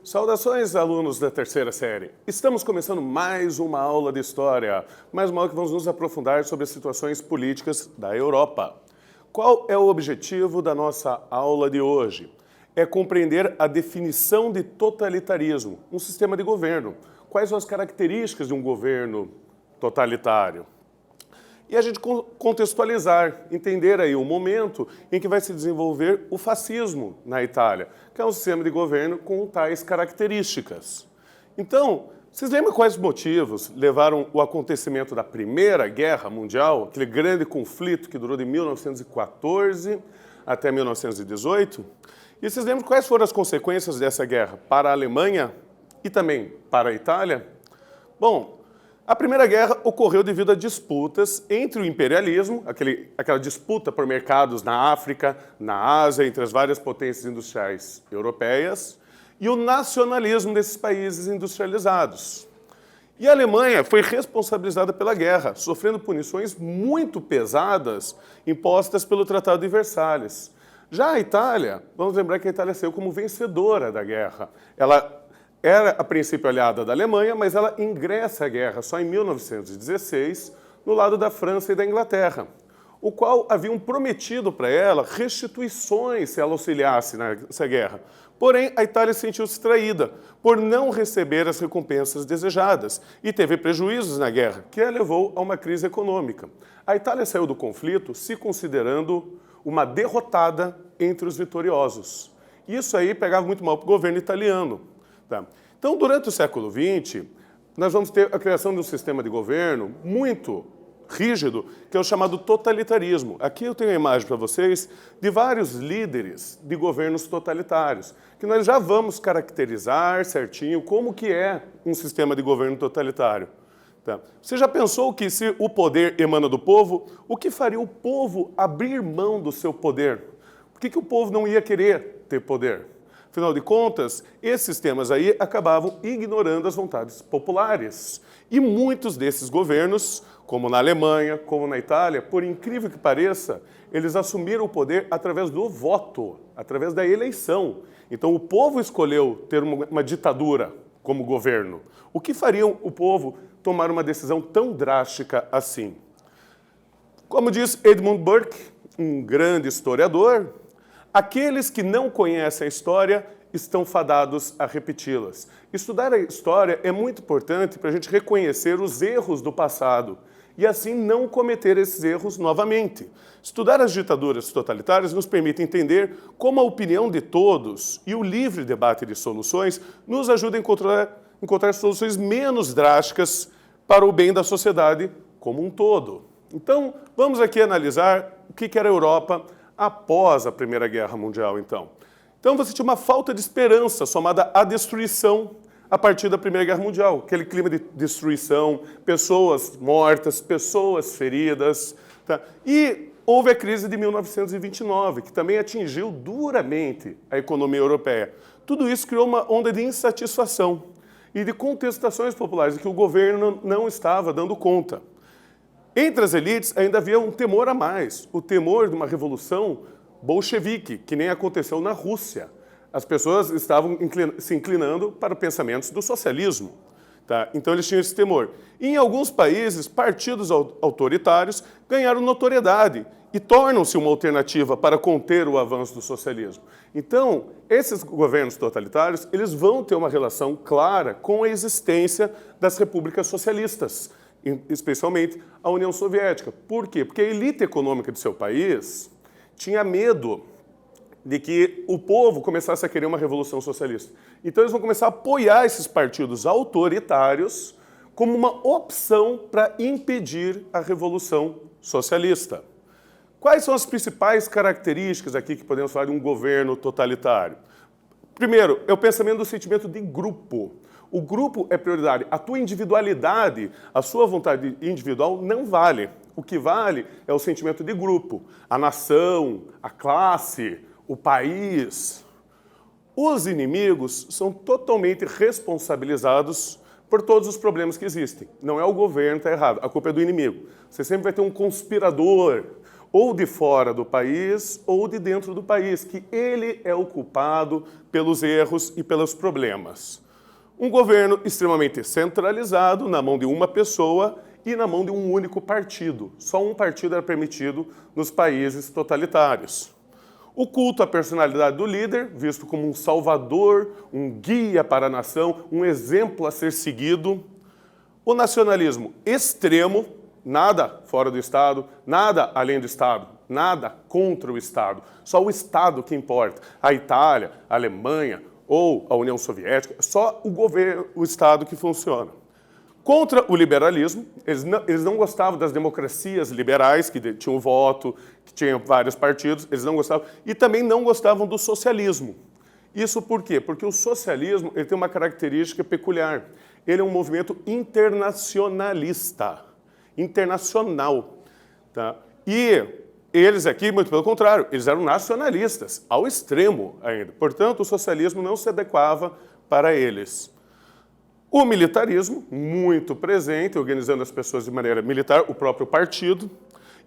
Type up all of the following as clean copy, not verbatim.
Saudações, alunos da terceira série. Estamos começando mais uma aula de História, mais uma aula que vamos nos aprofundar sobre as situações políticas da Europa. Qual é o objetivo da nossa aula de hoje? É compreender a definição de totalitarismo, um sistema de governo. Quais são as características de um governo totalitário? E a gente contextualizar, entender aí o momento em que vai se desenvolver o fascismo na Itália, que é um sistema de governo com tais características. Então, vocês lembram quais motivos levaram o acontecimento da Primeira Guerra Mundial, aquele grande conflito que durou de 1914 até 1918? E vocês lembram quais foram as consequências dessa guerra para a Alemanha e também para a Itália? Bom, a Primeira Guerra ocorreu devido a disputas entre o imperialismo, aquela disputa por mercados na África, na Ásia, entre as várias potências industriais europeias, e o nacionalismo desses países industrializados. E a Alemanha foi responsabilizada pela guerra, sofrendo punições muito pesadas impostas pelo Tratado de Versalhes. Já a Itália, vamos lembrar que a Itália saiu como vencedora da guerra. Ela era, a princípio, aliada da Alemanha, mas ela ingressa à guerra só em 1916, no lado da França e da Inglaterra, o qual haviam prometido para ela restituições se ela auxiliasse nessa guerra. Porém, a Itália sentiu-se traída por não receber as recompensas desejadas e teve prejuízos na guerra, que a levou a uma crise econômica. A Itália saiu do conflito se considerando uma derrotada entre os vitoriosos. Isso aí pegava muito mal para o governo italiano. Tá. Então, durante o século XX, nós vamos ter a criação de um sistema de governo muito rígido, que é o chamado totalitarismo. Aqui eu tenho a imagem para vocês de vários líderes de governos totalitários, que nós já vamos caracterizar certinho como que é um sistema de governo totalitário. Tá. Você já pensou que se o poder emana do povo, o que faria o povo abrir mão do seu poder? Por que o povo não ia querer ter poder? Afinal de contas, esses sistemas aí acabavam ignorando as vontades populares. E muitos desses governos, como na Alemanha, como na Itália, por incrível que pareça, eles assumiram o poder através do voto, através da eleição. Então o povo escolheu ter uma ditadura como governo. O que faria o povo tomar uma decisão tão drástica assim? Como diz Edmund Burke, um grande historiador, aqueles que não conhecem a história estão fadados a repeti-las. Estudar a história é muito importante para a gente reconhecer os erros do passado e assim não cometer esses erros novamente. Estudar as ditaduras totalitárias nos permite entender como a opinião de todos e o livre debate de soluções nos ajuda a encontrar soluções menos drásticas para o bem da sociedade como um todo. Então, vamos aqui analisar o que era a Europa após a Primeira Guerra Mundial, então. Então você tinha uma falta de esperança somada à destruição a partir da Primeira Guerra Mundial. Aquele clima de destruição, pessoas mortas, pessoas feridas. Tá? E houve a crise de 1929, que também atingiu duramente a economia europeia. Tudo isso criou uma onda de insatisfação e de contestações populares, de que o governo não estava dando conta. Entre as elites ainda havia um temor a mais, o temor de uma revolução bolchevique, que nem aconteceu na Rússia. As pessoas estavam se inclinando para pensamentos do socialismo. Tá? Então eles tinham esse temor. E em alguns países, partidos autoritários ganharam notoriedade e tornam-se uma alternativa para conter o avanço do socialismo. Então, esses governos totalitários, eles vão ter uma relação clara com a existência das repúblicas socialistas, especialmente a União Soviética. Por quê? Porque a elite econômica do seu país tinha medo de que o povo começasse a querer uma revolução socialista. Então eles vão começar a apoiar esses partidos autoritários como uma opção para impedir a revolução socialista. Quais são as principais características aqui que podemos falar de um governo totalitário? Primeiro, é o pensamento do sentimento de grupo. O grupo é prioridade. A tua individualidade, a sua vontade individual não vale. O que vale é o sentimento de grupo, a nação, a classe, o país. Os inimigos são totalmente responsabilizados por todos os problemas que existem. Não é o governo que está errado, a culpa é do inimigo. Você sempre vai ter um conspirador, ou de fora do país ou de dentro do país, que ele é o culpado pelos erros e pelos problemas. Um governo extremamente centralizado na mão de uma pessoa e na mão de um único partido. Só um partido era permitido nos países totalitários. O culto à personalidade do líder, visto como um salvador, um guia para a nação, um exemplo a ser seguido. O nacionalismo extremo, nada fora do Estado, nada além do Estado, nada contra o Estado. Só o Estado que importa. A Itália, a Alemanha ou a União Soviética, só o governo, o Estado que funciona. Contra o liberalismo, eles não gostavam das democracias liberais, que tinham voto, que tinham vários partidos, eles não gostavam, e também não gostavam do socialismo. Isso por quê? Porque o socialismo ele tem uma característica peculiar. Ele é um movimento internacionalista, internacional. Tá? E eles aqui, muito pelo contrário, eles eram nacionalistas, ao extremo ainda. Portanto, o socialismo não se adequava para eles. O militarismo, muito presente, organizando as pessoas de maneira militar, o próprio partido,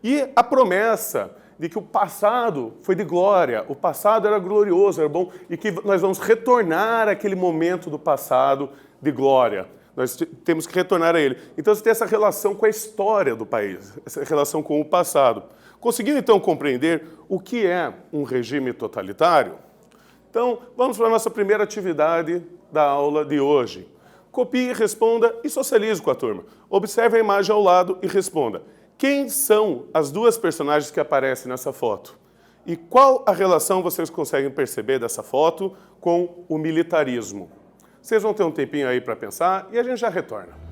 e a promessa de que o passado foi de glória, o passado era glorioso, era bom, e que nós vamos retornar àquele momento do passado de glória. Nós temos que retornar a ele. Então, você tem essa relação com a história do país, essa relação com o passado. Conseguindo, então, compreender o que é um regime totalitário? Então, vamos para a nossa primeira atividade da aula de hoje. Copie, responda e socialize com a turma. Observe a imagem ao lado e responda. Quem são as duas personagens que aparecem nessa foto? E qual a relação vocês conseguem perceber dessa foto com o militarismo? Vocês vão ter um tempinho aí para pensar e a gente já retorna.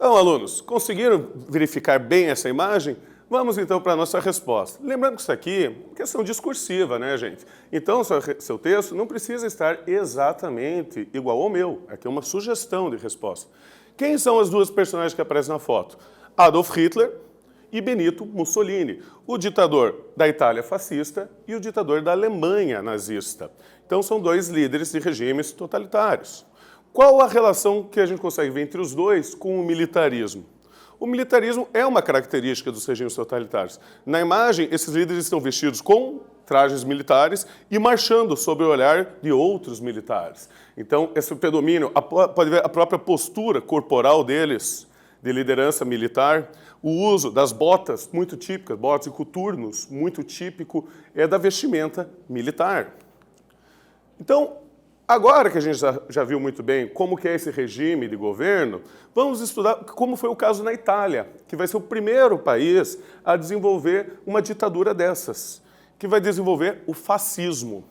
Então, alunos, conseguiram verificar bem essa imagem? Vamos então para a nossa resposta. Lembrando que isso aqui é questão discursiva, né, gente? Então, seu texto não precisa estar exatamente igual ao meu. Aqui é uma sugestão de resposta. Quem são as duas personagens que aparecem na foto? Adolf Hitler e Benito Mussolini, o ditador da Itália fascista e o ditador da Alemanha nazista. Então, são dois líderes de regimes totalitários. Qual a relação que a gente consegue ver entre os dois com o militarismo? O militarismo é uma característica dos regimes totalitários. Na imagem, esses líderes estão vestidos com trajes militares e marchando sob o olhar de outros militares. Então, esse predomínio, pode ver a própria postura corporal deles, de liderança militar, o uso das botas muito típicas, botas e coturnos, muito típico, é da vestimenta militar. Então, agora que a gente já viu muito bem como que é esse regime de governo, vamos estudar como foi o caso na Itália, que vai ser o primeiro país a desenvolver uma ditadura dessas, que vai desenvolver o fascismo.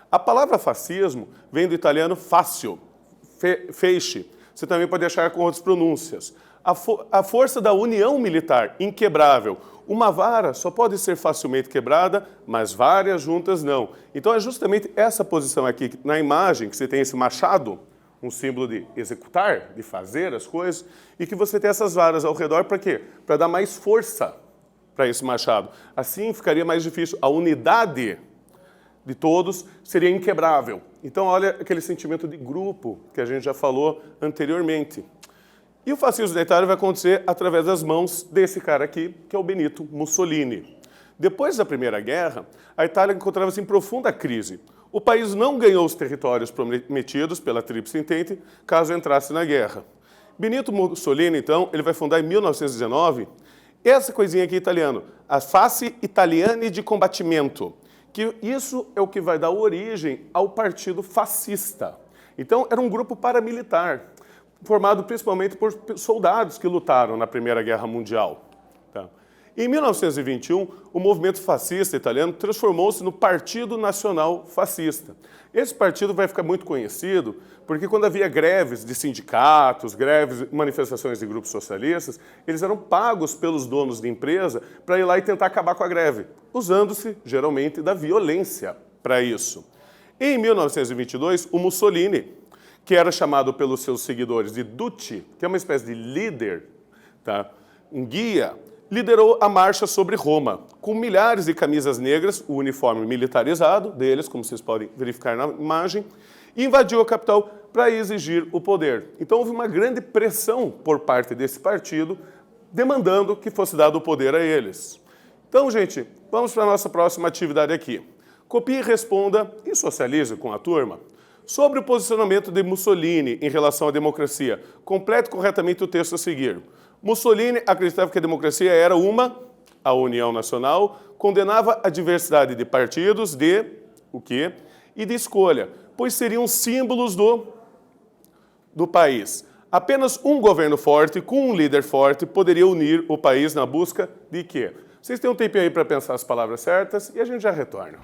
A palavra fascismo vem do italiano fascio, feixe. Você também pode achar com outras pronúncias. A força da união militar, inquebrável. Uma vara só pode ser facilmente quebrada, mas várias juntas não. Então é justamente essa posição aqui, na imagem, que você tem esse machado, um símbolo de executar, de fazer as coisas, e que você tem essas varas ao redor para quê? Para dar mais força para esse machado. Assim ficaria mais difícil. A unidade de todos seria inquebrável. Então olha aquele sentimento de grupo que a gente já falou anteriormente. E o fascismo da Itália vai acontecer através das mãos desse cara aqui, que é o Benito Mussolini. Depois da Primeira Guerra, a Itália encontrava-se em profunda crise. O país não ganhou os territórios prometidos pela Tríplice Entente caso entrasse na guerra. Benito Mussolini, então, ele vai fundar em 1919 essa coisinha aqui italiana, a Face Italiane de Combattimento, que isso é o que vai dar origem ao Partido Fascista. Então, era um grupo paramilitar, formado principalmente por soldados que lutaram na Primeira Guerra Mundial. Tá? Em 1921, o movimento fascista italiano transformou-se no Partido Nacional Fascista. Esse partido vai ficar muito conhecido porque quando havia greves de sindicatos, greves, manifestações de grupos socialistas, eles eram pagos pelos donos de empresa para ir lá e tentar acabar com a greve, usando-se, geralmente, da violência para isso. Em 1922, o Mussolini, que era chamado pelos seus seguidores de Duce, que é uma espécie de líder, tá? Um guia, liderou a marcha sobre Roma, com milhares de camisas negras, o uniforme militarizado deles, como vocês podem verificar na imagem, e invadiu a capital para exigir o poder. Então houve uma grande pressão por parte desse partido, demandando que fosse dado o poder a eles. Então, gente, vamos para a nossa próxima atividade aqui. Copie e responda e socialize com a turma. Sobre o posicionamento de Mussolini em relação à democracia, complete corretamente o texto a seguir. Mussolini acreditava que a democracia era a união nacional, condenava a diversidade de partidos, o quê? E de escolha, pois seriam símbolos do país. Apenas um governo forte, com um líder forte, poderia unir o país na busca de quê? Vocês têm um tempinho aí para pensar as palavras certas e a gente já retorna.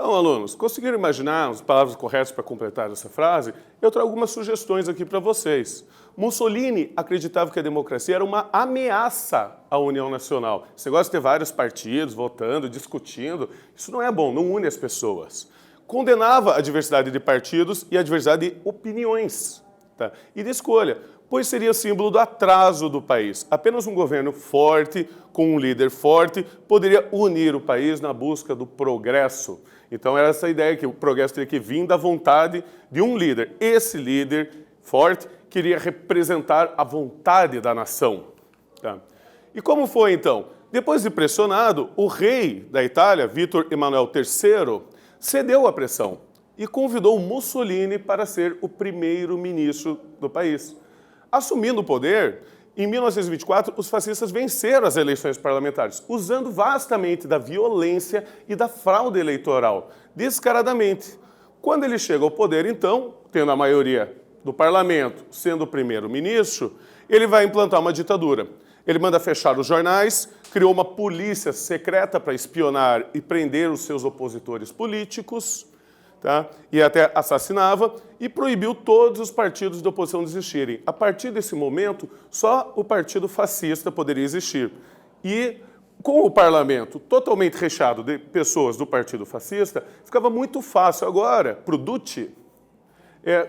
Então, alunos, conseguiram imaginar as palavras corretas para completar essa frase? Eu trago algumas sugestões aqui para vocês. Mussolini acreditava que a democracia era uma ameaça à União Nacional. Esse negócio de ter vários partidos votando, discutindo, isso não é bom, não une as pessoas. Condenava a diversidade de partidos e a diversidade de opiniões, tá? E de escolha, pois seria símbolo do atraso do país. Apenas um governo forte, com um líder forte, poderia unir o país na busca do progresso. Então era essa ideia que o progresso teria que vir da vontade de um líder. Esse líder forte queria representar a vontade da nação. Tá? E como foi então? Depois de pressionado, o rei da Itália, Vítor Emanuel III, cedeu à pressão e convidou Mussolini para ser o primeiro-ministro do país. Assumindo o poder, em 1924, os fascistas venceram as eleições parlamentares, usando vastamente da violência e da fraude eleitoral, descaradamente. Quando ele chega ao poder, então, tendo a maioria do parlamento, sendo o primeiro-ministro, ele vai implantar uma ditadura. Ele manda fechar os jornais, criou uma polícia secreta para espionar e prender os seus opositores políticos, tá? E até assassinava, e proibiu todos os partidos de oposição de existirem. A partir desse momento, só o partido fascista poderia existir. E com o parlamento totalmente recheado de pessoas do partido fascista, ficava muito fácil agora para o Duce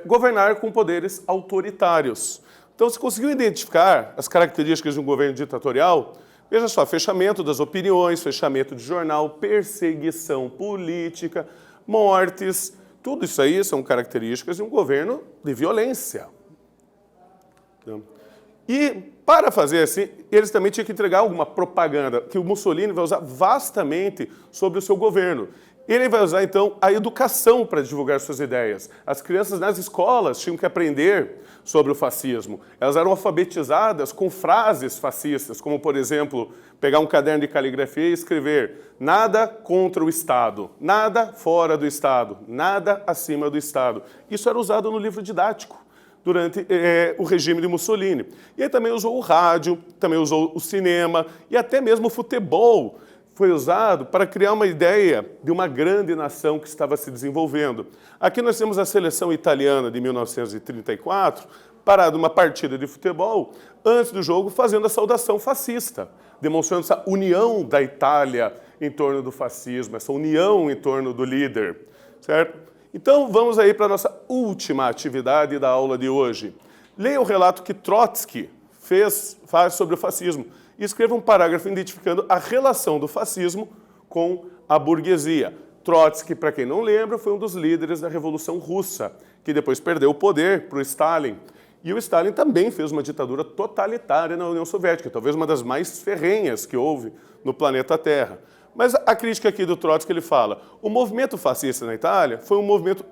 governar com poderes autoritários. Então, se conseguiu identificar as características de um governo ditatorial, veja só, fechamento das opiniões, fechamento de jornal, perseguição política, mortes, tudo isso aí são características de um governo de violência. E, para fazer assim, eles também tinham que entregar alguma propaganda, que o Mussolini vai usar vastamente sobre o seu governo. Ele vai usar, então, a educação para divulgar suas ideias. As crianças nas escolas tinham que aprender sobre o fascismo. Elas eram alfabetizadas com frases fascistas, como, por exemplo, pegar um caderno de caligrafia e escrever nada contra o Estado, nada fora do Estado, nada acima do Estado. Isso era usado no livro didático durante o regime de Mussolini. E ele também usou o rádio, também usou o cinema e até mesmo o futebol foi usado para criar uma ideia de uma grande nação que estava se desenvolvendo. Aqui nós temos a seleção italiana de 1934, parada uma partida de futebol, antes do jogo fazendo a saudação fascista, demonstrando essa união da Itália em torno do fascismo, essa união em torno do líder, certo? Então vamos aí para a nossa última atividade da aula de hoje. Leia o relato que Trotsky faz sobre o fascismo e escreva um parágrafo identificando a relação do fascismo com a burguesia. Trotsky, para quem não lembra, foi um dos líderes da Revolução Russa, que depois perdeu o poder para o Stalin. E o Stalin também fez uma ditadura totalitária na União Soviética, talvez uma das mais ferrenhas que houve no planeta Terra. Mas a crítica aqui do Trotsky, ele fala, o movimento fascista na Itália foi um movimento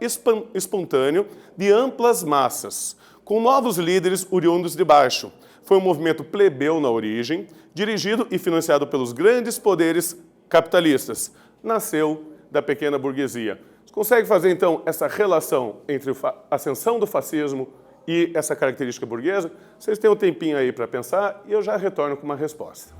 espontâneo de amplas massas, com novos líderes oriundos de baixo. Foi um movimento plebeu na origem, dirigido e financiado pelos grandes poderes capitalistas. Nasceu da pequena burguesia. Você consegue fazer, então, essa relação entre a ascensão do fascismo e essa característica burguesa? Vocês têm um tempinho aí para pensar e eu já retorno com uma resposta.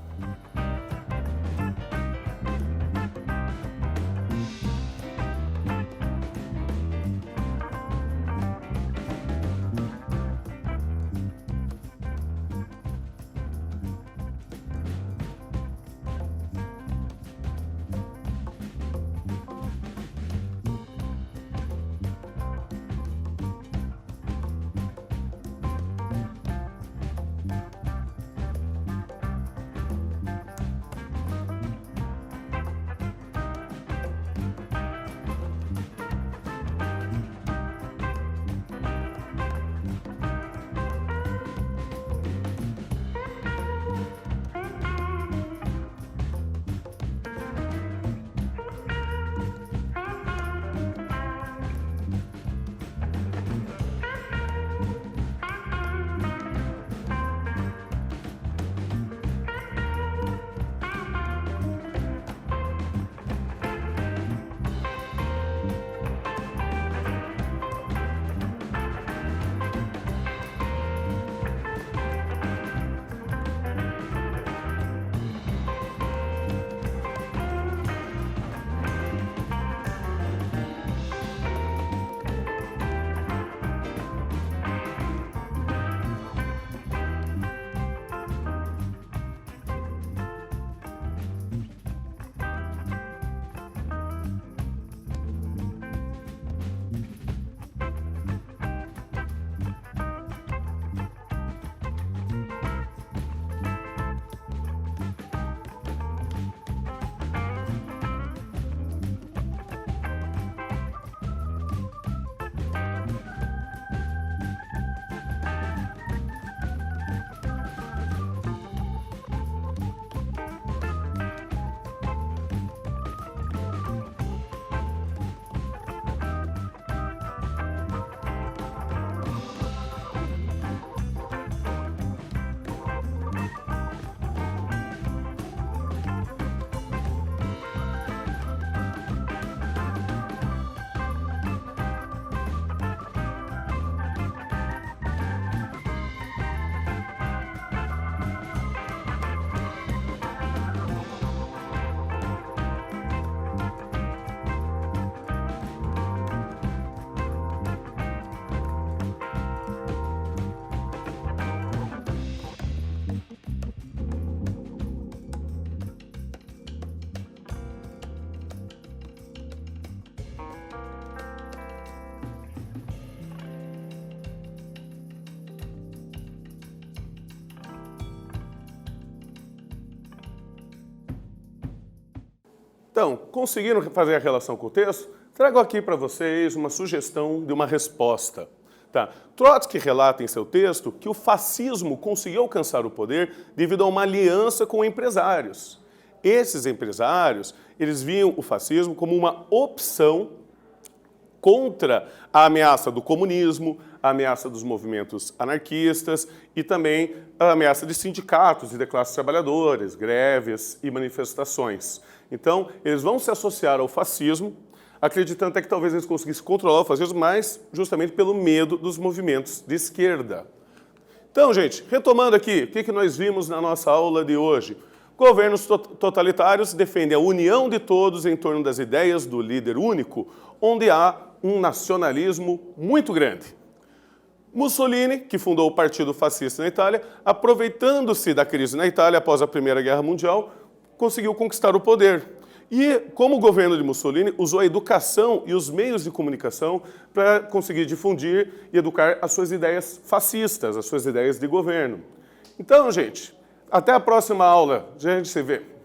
Então, conseguiram fazer a relação com o texto? Trago aqui para vocês uma sugestão de uma resposta. Tá. Trotsky relata em seu texto que o fascismo conseguiu alcançar o poder devido a uma aliança com empresários. Esses empresários, eles viam o fascismo como uma opção contra a ameaça do comunismo, a ameaça dos movimentos anarquistas e também a ameaça de sindicatos e de classes trabalhadoras, greves e manifestações. Então, eles vão se associar ao fascismo, acreditando até que talvez eles conseguissem controlar o fascismo, mas justamente pelo medo dos movimentos de esquerda. Então, gente, retomando aqui, o que nós vimos na nossa aula de hoje? Governos totalitários defendem a união de todos em torno das ideias do líder único, onde há um nacionalismo muito grande. Mussolini, que fundou o Partido Fascista na Itália, aproveitando-se da crise na Itália após a Primeira Guerra Mundial, conseguiu conquistar o poder. E, como o governo de Mussolini, usou a educação e os meios de comunicação para conseguir difundir e educar as suas ideias fascistas, as suas ideias de governo. Então, gente, até a próxima aula. A gente se vê.